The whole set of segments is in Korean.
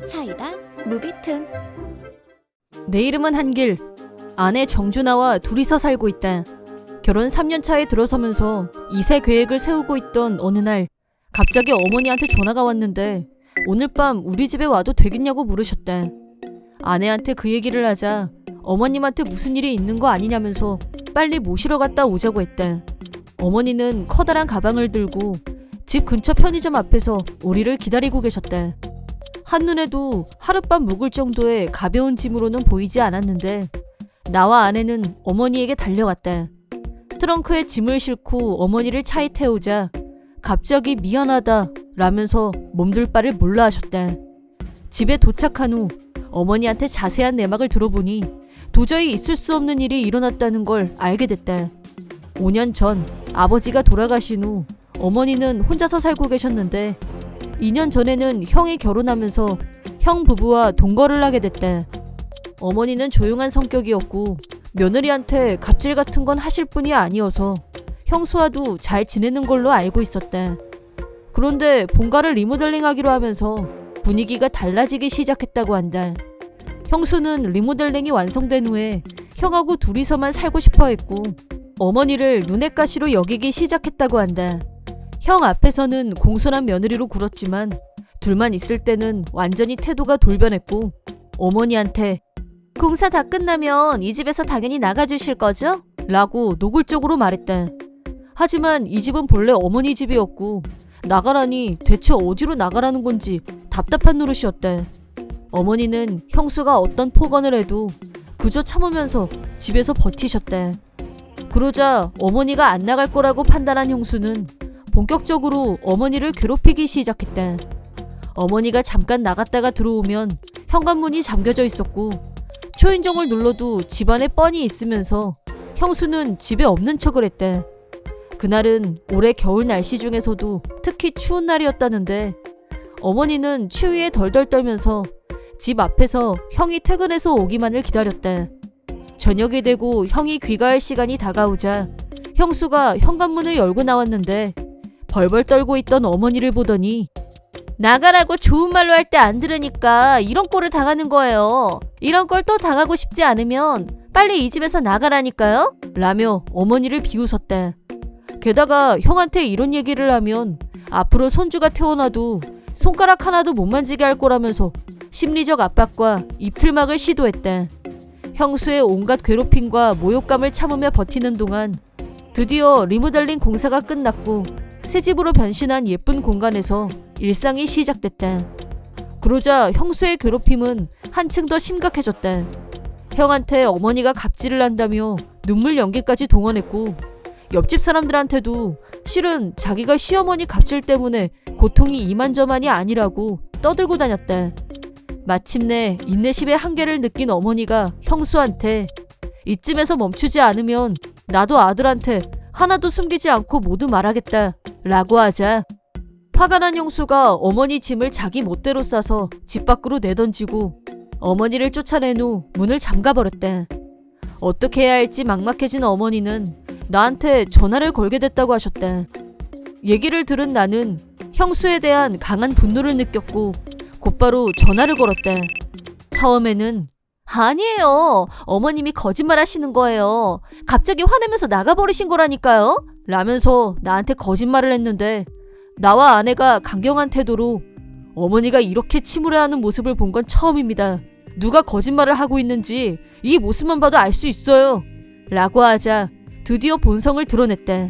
사이다 무비튼. 내 이름은 한길. 아내 정준하와 둘이서 살고 있다. 결혼 3년 차에 들어서면서 2세 계획을 세우고 있던 어느 날 갑자기 어머니한테 전화가 왔는데 오늘 밤 우리 집에 와도 되겠냐고 물으셨다. 아내한테 그 얘기를 하자 어머님한테 무슨 일이 있는 거 아니냐면서 빨리 모시러 갔다 오자고 했다. 어머니는 커다란 가방을 들고 집 근처 편의점 앞에서 우리를 기다리고 계셨다. 한눈에도 하룻밤 묵을 정도의 가벼운 짐으로는 보이지 않았는데 나와 아내는 어머니에게 달려갔다. 트렁크에 짐을 싣고 어머니를 차에 태우자 갑자기 미안하다 라면서 몸둘 바를 몰라 하셨다. 집에 도착한 후 어머니한테 자세한 내막을 들어보니 도저히 있을 수 없는 일이 일어났다는 걸 알게 됐다. 5년 전 아버지가 돌아가신 후 어머니는 혼자서 살고 계셨는데 2년 전에는 형이 결혼하면서 형 부부와 동거를 하게 됐다. 어머니는 조용한 성격이었고 며느리한테 갑질 같은 건 하실 분이 아니어서 형수와도 잘 지내는 걸로 알고 있었다. 그런데 본가를 리모델링하기로 하면서 분위기가 달라지기 시작했다고 한다. 형수는 리모델링이 완성된 후에 형하고 둘이서만 살고 싶어 했고 어머니를 눈엣 가시로 여기기 시작했다고 한다. 형 앞에서는 공손한 며느리로 굴었지만 둘만 있을 때는 완전히 태도가 돌변했고 어머니한테 공사 다 끝나면 이 집에서 당연히 나가주실 거죠? 라고 노골적으로 말했다. 하지만 이 집은 본래 어머니 집이었고 나가라니 대체 어디로 나가라는 건지 답답한 노릇이었다. 어머니는 형수가 어떤 폭언을 해도 그저 참으면서 집에서 버티셨다. 그러자 어머니가 안 나갈 거라고 판단한 형수는 본격적으로 어머니를 괴롭히기 시작했다. 어머니가 잠깐 나갔다가 들어오면 현관문이 잠겨져 있었고 초인종을 눌러도 집안에 뻔히 있으면서 형수는 집에 없는 척을 했다. 그날은 올해 겨울 날씨 중에서도 특히 추운 날이었다는데 어머니는 추위에 덜덜 떨면서 집 앞에서 형이 퇴근해서 오기만을 기다렸다. 저녁이 되고 형이 귀가할 시간이 다가오자 형수가 현관문을 열고 나왔는데 벌벌 떨고 있던 어머니를 보더니 나가라고 좋은 말로 할 때 안 들으니까 이런 꼴을 당하는 거예요. 이런 꼴 또 당하고 싶지 않으면 빨리 이 집에서 나가라니까요? 라며 어머니를 비웃었다. 게다가 형한테 이런 얘기를 하면 앞으로 손주가 태어나도 손가락 하나도 못 만지게 할 거라면서 심리적 압박과 입틀막을 시도했다. 형수의 온갖 괴롭힘과 모욕감을 참으며 버티는 동안 드디어 리모델링 공사가 끝났고 새 집으로 변신한 예쁜 공간에서 일상이 시작됐다. 그러자 형수의 괴롭힘은 한층 더 심각해졌다. 형한테 어머니가 갑질을 한다며 눈물 연기까지 동원했고 옆집 사람들한테도 실은 자기가 시어머니 갑질 때문에 고통이 이만저만이 아니라고 떠들고 다녔다. 마침내 인내심의 한계를 느낀 어머니가 형수한테 이쯤에서 멈추지 않으면 나도 아들한테 하나도 숨기지 않고 모두 말하겠다 라고 하자 화가 난 형수가 어머니 짐을 자기 멋대로 싸서 집 밖으로 내던지고 어머니를 쫓아낸 후 문을 잠가버렸다. 어떻게 해야 할지 막막해진 어머니는 나한테 전화를 걸게 됐다고 하셨다. 얘기를 들은 나는 형수에 대한 강한 분노를 느꼈고 곧바로 전화를 걸었다. 처음에는 아니에요. 어머님이 거짓말 하시는 거예요. 갑자기 화내면서 나가버리신 거라니까요. 라면서 나한테 거짓말을 했는데 나와 아내가 강경한 태도로 어머니가 이렇게 침울해하는 모습을 본 건 처음입니다. 누가 거짓말을 하고 있는지 이 모습만 봐도 알 수 있어요. 라고 하자 드디어 본성을 드러냈다.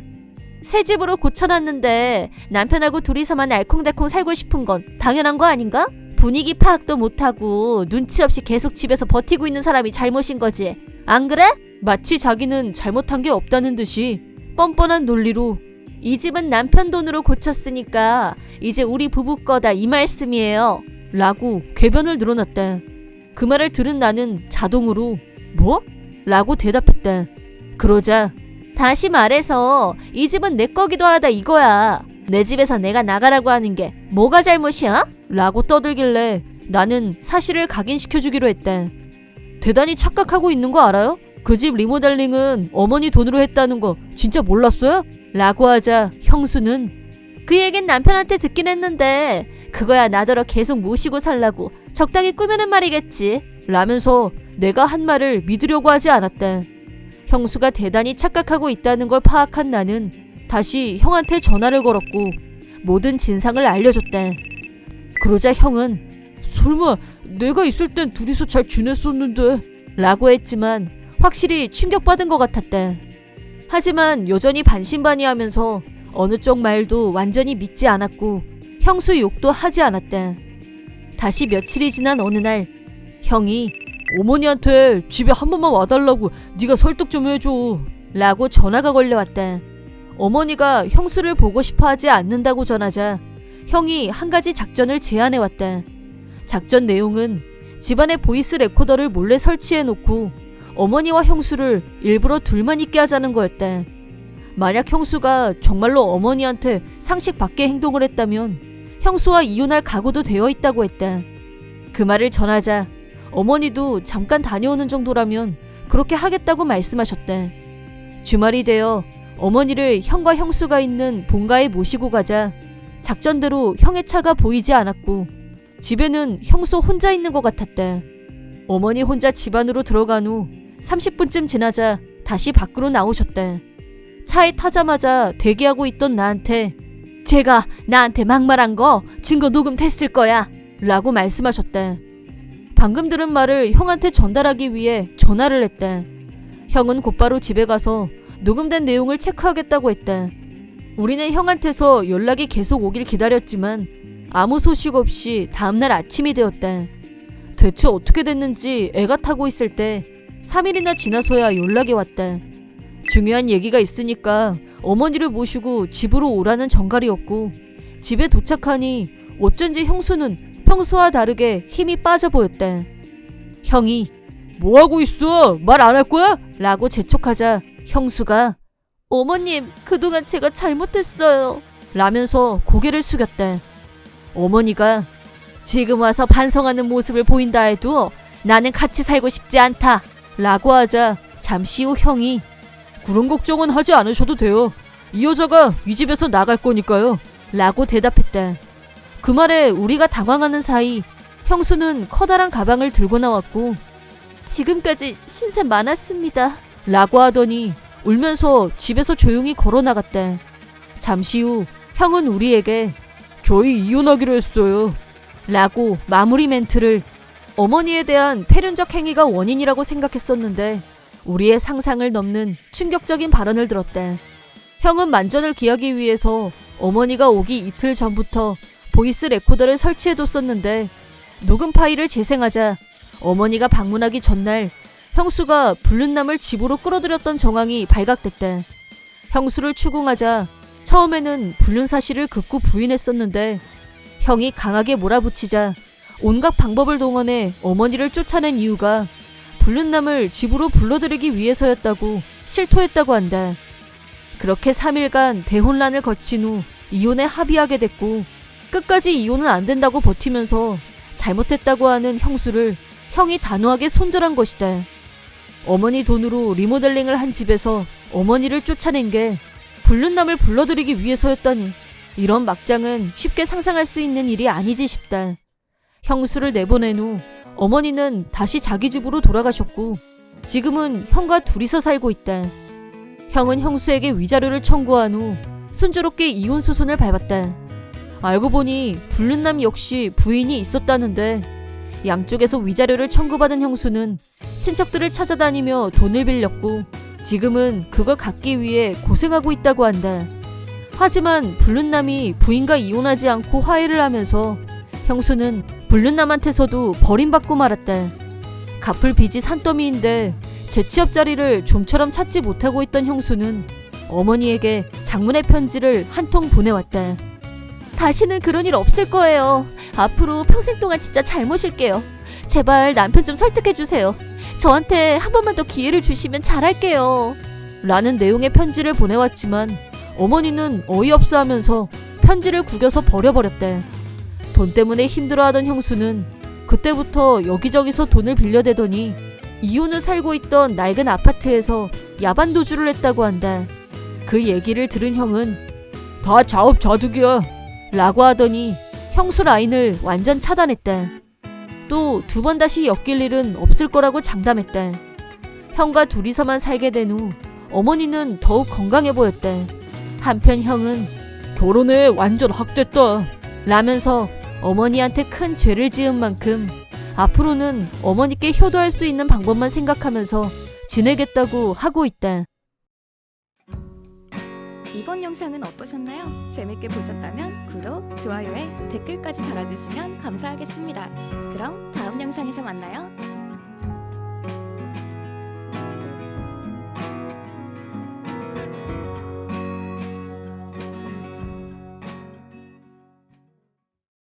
새 집으로 고쳐놨는데 남편하고 둘이서만 알콩달콩 살고 싶은 건 당연한 거 아닌가? 분위기 파악도 못하고 눈치 없이 계속 집에서 버티고 있는 사람이 잘못인 거지. 안 그래? 마치 자기는 잘못한 게 없다는 듯이 뻔뻔한 논리로 이 집은 남편 돈으로 고쳤으니까 이제 우리 부부 거다 이 말씀이에요. 라고 궤변을 늘어놨다. 그 말을 들은 나는 자동으로 뭐? 라고 대답했다. 그러자 다시 말해서 이 집은 내 거기도 하다 이거야. 내 집에서 내가 나가라고 하는 게 뭐가 잘못이야? 라고 떠들길래 나는 사실을 각인시켜주기로 했다. 대단히 착각하고 있는 거 알아요? 그 집 리모델링은 어머니 돈으로 했다는 거 진짜 몰랐어요? 라고 하자 형수는 그 얘긴 남편한테 듣긴 했는데 그거야 나더러 계속 모시고 살라고 적당히 꾸며낸 말이겠지 라면서 내가 한 말을 믿으려고 하지 않았다. 형수가 대단히 착각하고 있다는 걸 파악한 나는 다시 형한테 전화를 걸었고 모든 진상을 알려줬다. 그러자 형은 설마 내가 있을 땐 둘이서 잘 지냈었는데 라고 했지만 확실히 충격받은 것 같았다. 하지만 여전히 반신반의하면서 어느 쪽 말도 완전히 믿지 않았고 형수 욕도 하지 않았다. 다시 며칠이 지난 어느 날 형이 어머니한테 집에 한 번만 와달라고 네가 설득 좀 해줘 라고 전화가 걸려왔다. 어머니가 형수를 보고 싶어 하지 않는다고 전하자 형이 한 가지 작전을 제안해왔다. 작전 내용은 집안에 보이스 레코더를 몰래 설치해놓고 어머니와 형수를 일부러 둘만 있게 하자는 거였다. 만약 형수가 정말로 어머니한테 상식 밖의 행동을 했다면 형수와 이혼할 각오도 되어 있다고 했다. 그 말을 전하자 어머니도 잠깐 다녀오는 정도라면 그렇게 하겠다고 말씀하셨다. 주말이 되어 어머니를 형과 형수가 있는 본가에 모시고 가자 작전대로 형의 차가 보이지 않았고 집에는 형수 혼자 있는 것 같았다. 어머니 혼자 집 안으로 들어간 후 30분쯤 지나자 다시 밖으로 나오셨다. 차에 타자마자 대기하고 있던 나한테 제가 나한테 막말한 거 증거 녹음됐을 거야 라고 말씀하셨다. 방금 들은 말을 형한테 전달하기 위해 전화를 했다. 형은 곧바로 집에 가서 녹음된 내용을 체크하겠다고 했다. 우리는 형한테서 연락이 계속 오길 기다렸지만 아무 소식 없이 다음날 아침이 되었다. 대체 어떻게 됐는지 애가 타고 있을 때 3일이나 지나서야 연락이 왔다. 중요한 얘기가 있으니까 어머니를 모시고 집으로 오라는 전갈이었고 집에 도착하니 어쩐지 형수는 평소와 다르게 힘이 빠져 보였다. 형이 뭐하고 있어? 말 안 할 거야? 라고 재촉하자 형수가 어머님 그동안 제가 잘못했어요 라면서 고개를 숙였다. 어머니가 지금 와서 반성하는 모습을 보인다 해도 나는 같이 살고 싶지 않다 라고 하자 잠시 후 형이 그런 걱정은 하지 않으셔도 돼요. 이 여자가 이 집에서 나갈 거니까요 라고 대답했다. 그 말에 우리가 당황하는 사이 형수는 커다란 가방을 들고 나왔고 지금까지 신세 많았습니다 라고 하더니 울면서 집에서 조용히 걸어 나갔다. 잠시 후 형은 우리에게 저희 이혼하기로 했어요 라고 마무리 멘트를 어머니에 대한 패륜적 행위가 원인이라고 생각했었는데 우리의 상상을 넘는 충격적인 발언을 들었다. 형은 만전을 기하기 위해서 어머니가 오기 이틀 전부터 보이스 레코더를 설치해뒀었는데 녹음 파일을 재생하자 어머니가 방문하기 전날 형수가 불륜남을 집으로 끌어들였던 정황이 발각됐다. 형수를 추궁하자 처음에는 불륜 사실을 극구 부인했었는데 형이 강하게 몰아붙이자 온갖 방법을 동원해 어머니를 쫓아낸 이유가 불륜남을 집으로 불러들이기 위해서였다고 실토했다고 한다. 그렇게 3일간 대혼란을 거친 후 이혼에 합의하게 됐고 끝까지 이혼은 안 된다고 버티면서 잘못했다고 하는 형수를 형이 단호하게 손절한 것이다. 어머니 돈으로 리모델링을 한 집에서 어머니를 쫓아낸 게 불륜남을 불러들이기 위해서였다니 이런 막장은 쉽게 상상할 수 있는 일이 아니지 싶다. 형수를 내보낸 후 어머니는 다시 자기 집으로 돌아가셨고 지금은 형과 둘이서 살고 있다. 형은 형수에게 위자료를 청구한 후 순조롭게 이혼 소송을 밟았다. 알고 보니 불륜남 역시 부인이 있었다는데 양쪽에서 위자료를 청구받은 형수는 친척들을 찾아다니며 돈을 빌렸고 지금은 그걸 갚기 위해 고생하고 있다고 한다. 하지만 불륜남이 부인과 이혼하지 않고 화해를 하면서 형수는 불륜남한테서도 버림받고 말았다. 갚을 빚이 산더미인데 재취업 자리를 좀처럼 찾지 못하고 있던 형수는 어머니에게 장문의 편지를 한 통 보내왔다. 다시는 그런 일 없을 거예요. 앞으로 평생 동안 진짜 잘 모실게요. 제발 남편 좀 설득해주세요. 저한테 한 번만 더 기회를 주시면 잘할게요. 라는 내용의 편지를 보내왔지만 어머니는 어이없어 하면서 편지를 구겨서 버려버렸대. 돈 때문에 힘들어하던 형수는 그때부터 여기저기서 돈을 빌려대더니 이혼 후 살고 있던 낡은 아파트에서 야반도주를 했다고 한다. 그 얘기를 들은 형은 다 자업자득이야 라고 하더니 형수 라인을 완전 차단했다. 또 두 번 다시 엮일 일은 없을 거라고 장담했다. 형과 둘이서만 살게 된 후 어머니는 더욱 건강해 보였다. 한편 형은 결혼에 완전 학됐다 라면서 어머니한테 큰 죄를 지은 만큼 앞으로는 어머니께 효도할 수 있는 방법만 생각하면서 지내겠다고 하고 있다. 이번 영상은 어떠셨나요? 재밌게 보셨다면 구독, 좋아요에 댓글까지 달아주시면 감사하겠습니다. 그럼 다음 영상에서 만나요.